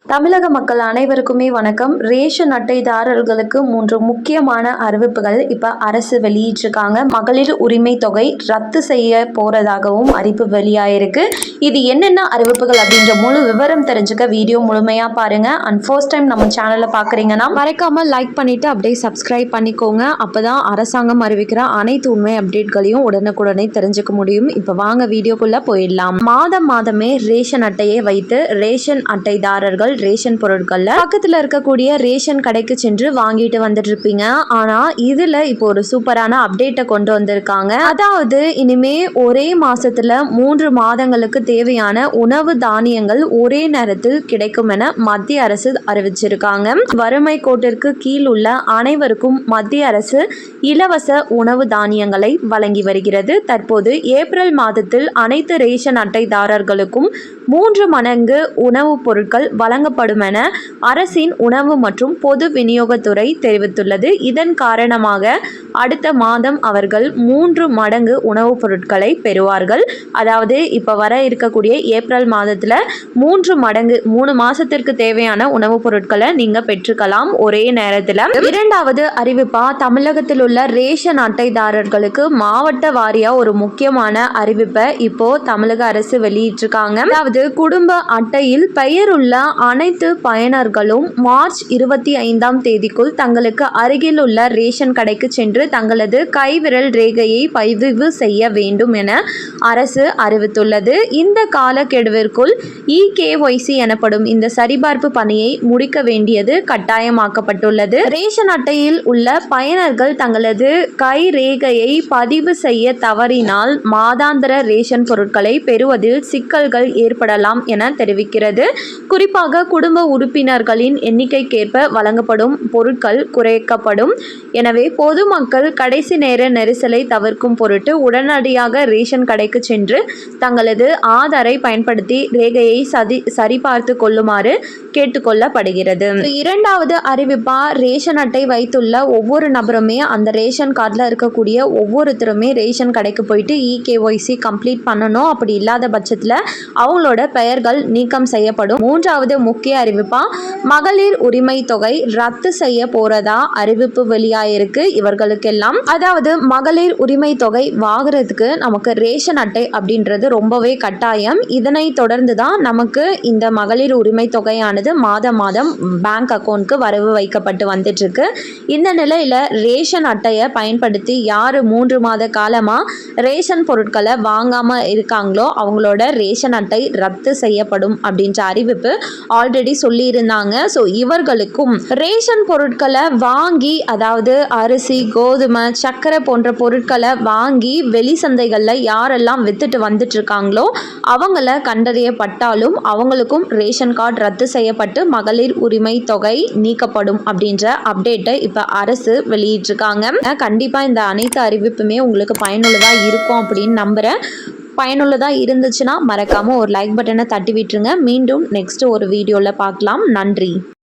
தமிழக மக்கள் அனைவருக்குமே வணக்கம். ரேஷன் அட்டைதாரர்களுக்கு 3 முக்கியமான அறிவிப்புகள் இப்ப அரசு வெளியிட்டிருக்காங்க. மகளிர் உரிமை தொகை ரத்து செய்ய போறதாகவும் அறிவிப்பு வெளியாயிருக்கு. இது என்னென்ன அறிவிப்புகள் அப்படின்ற முழு விவரம் தெரிஞ்சுக்க வீடியோ முழுமையா பாருங்க. அண்ட் ஃபர்ஸ்ட் டைம் நம்ம சேனலை பாக்குறீங்கன்னா மறக்காம லைக் பண்ணிட்டு அப்படியே சப்ஸ்கிரைப் பண்ணிக்கோங்க. அப்பதான் அரசாங்கம் அறிவிக்கிற அனைத்து உண்மை அப்டேட்களையும் உடனுக்குடனே தெரிஞ்சுக்க முடியும். இப்ப வாங்க வீடியோக்குள்ள போயிடலாம். மாதமே ரேஷன் அட்டையை வைத்து ரேஷன் அட்டைதாரர்கள் ரேஷன் பொருட்கள்ல பக்கத்துல இருக்கக்கூடிய ரேஷன் கடைக்கு சென்று வாங்கிட்டு வந்துட்டு இருப்பீங்க. ஆனா இதுல இப்போ ஒரு சூப்பரான அப்டேட்டை கொண்டு வந்திருக்காங்க. அதாவது இனிமே ஒரே மாசத்துல 3 மாதங்களுக்கு தேவையான உணவு தானியங்கள் ஒரே நேரத்தில் கிடைக்கும் என மத்திய அரசு அறிவிச்சிருக்காங்க. வறுமை கோட்டிற்கு கீழ் உள்ள அனைவருக்கும் மத்திய அரசு இலவச உணவு தானியங்களை வழங்கி வருகிறது. தற்போது ஏப்ரல் மாதத்தில் அனைத்து ரேஷன் அட்டைதாரர்களுக்கும் 3 மடங்கு உணவுப் பொருட்கள் வழங்கப்படும் என அரசின் உணவு மற்றும் பொது விநியோகத்துறை தெரிவித்துள்ளது. இதன் காரணமாக அடுத்த மாதம் அவர்கள் 3 மடங்கு உணவுப் பொருட்களை பெறுவார்கள். அதாவது இப்ப வர இருக்கக்கூடிய ஏப்ரல் மாதத்துல 3 மடங்கு 3 மாசத்திற்கு தேவையான உணவுப் பொருட்களை நீங்க பெற்றுக்கலாம் ஒரே நேரத்துல. இரண்டாவது அறிவிப்பா தமிழகத்தில் உள்ள ரேஷன் அட்டைதாரர்களுக்கு மாவட்ட வாரியா ஒரு முக்கியமான அறிவிப்பை இப்போ தமிழக அரசு வெளியிட்டிருக்காங்க. அதாவது குடும்ப அட்டையில் பெயர் உள்ள அனைத்து பயனர்களும் மார்ச் 25ஆம் தேதிக்குள் தங்களுக்கு அருகில் உள்ள ரேஷன் கடைக்கு சென்று தங்களது கைவிரல் ரேகையை பதிவு செய்ய வேண்டும் என அரசு அறிவித்துள்ளது. இந்த காலக்கெடுவிற்குள் EKYC எனப்படும் இந்த சரிபார்ப்பு பணியை முடிக்க வேண்டியது கட்டாயமாக்கப்பட்டுள்ளது. ரேஷன் அட்டையில் உள்ள பயனர்கள் தங்களது கை ரேகையை பதிவு செய்ய தவறினால் மாதாந்திர ரேஷன் பொருட்களை பெறுவதில் சிக்கல்கள் ஏற்படலாம் என தெரிவிக்கிறது. குறிப்பாக குடும்ப உறுப்பினர்களின் எண்ணிக்கைக்கேற்ப வழங்கப்படும் பொருட்கள் குறைக்கப்படும். எனவே பொதுமக்கள் கடைசி நேர நெரிசலை தவிர்க்கும் பொருட்டு உடனடியாக ரேஷன் கடைக்கு சென்று தங்களது ஆதாரை பயன்படுத்தி ரேகையை சரிபார்த்து கொள்ளுமாறு கேட்டுக்கொள்ளப்படுகிறது. இரண்டாவது அறிவிப்பா ரேஷன் அட்டை வைத்துள்ள ஒவ்வொரு நபருமே அந்த ரேஷன் கார்டில் இருக்கக்கூடிய ஒவ்வொருத்தருமே ரேஷன் கடைக்கு போயிட்டு EKYC கம்ப்ளீட் பண்ணணும். அப்படி இல்லாத பட்சத்தில் அவங்களோட பெயர்கள் நீக்கம் செய்யப்படும். மூன்றாவது முக்கிய அறிவிப்பா மகளிர் உரிமை தொகை ரத்து செய்ய போறதா அறிவிப்பு வெளியாயிருக்கு. இவர்களுக்கெல்லாம் அதாவது மகளிர் உரிமை தொகை வாங்குறதுக்கு நமக்கு ரேஷன் அட்டை அப்படின்றது ரொம்பவே கட்டாயம். இதனை தொடர்ந்து தான் நமக்கு இந்த மகளிர் உரிமை தொகையானது மாதம் பேங்க் அக்கௌண்ட்க்கு வரவு வைக்கப்பட்டு வந்துட்டு இருக்கு. இந்த நிலையில ரேஷன் அட்டையை பயன்படுத்தி யாரு 3 மாத காலமா ரேஷன் பொருட்களை வாங்காம இருக்காங்களோ அவங்களோட ரேஷன் அட்டை ரத்து செய்யப்படும் அப்படின்ற அறிவிப்பு ஆல்ரெடி சொல்லி இருந்தாங்க. ஸோ இவர்களுக்கும் ரேஷன் பொருட்களை வாங்கி அதாவது அரிசி கோதுமை சர்க்கரை போன்ற பொருட்களை வாங்கி வெளி சந்தைகளில் யாரெல்லாம் வித்துட்டு வந்துட்டு இருக்காங்களோ அவங்கள கண்டறியப்பட்டாலும் அவங்களுக்கும் ரேஷன் கார்டு ரத்து செய்யப்பட்டு மகளிர் உரிமை தொகை நீக்கப்படும் அப்படின்ற அப்டேட்டை இப்போ அரசு வெளியிட்டிருக்காங்க. கண்டிப்பாக இந்த அனைத்து அறிவிப்புமே உங்களுக்கு பயனுள்ளதாக இருக்கும் அப்படின்னு நம்புகிறேன். பயனுள்ளதாக இருந்துச்சுன்னா மறக்காமல் ஒரு லைக் பட்டனை தட்டி விட்டுருங்க. மீண்டும் நெக்ஸ்ட் ஒரு வீடியோவில் பார்க்கலாம். நன்றி.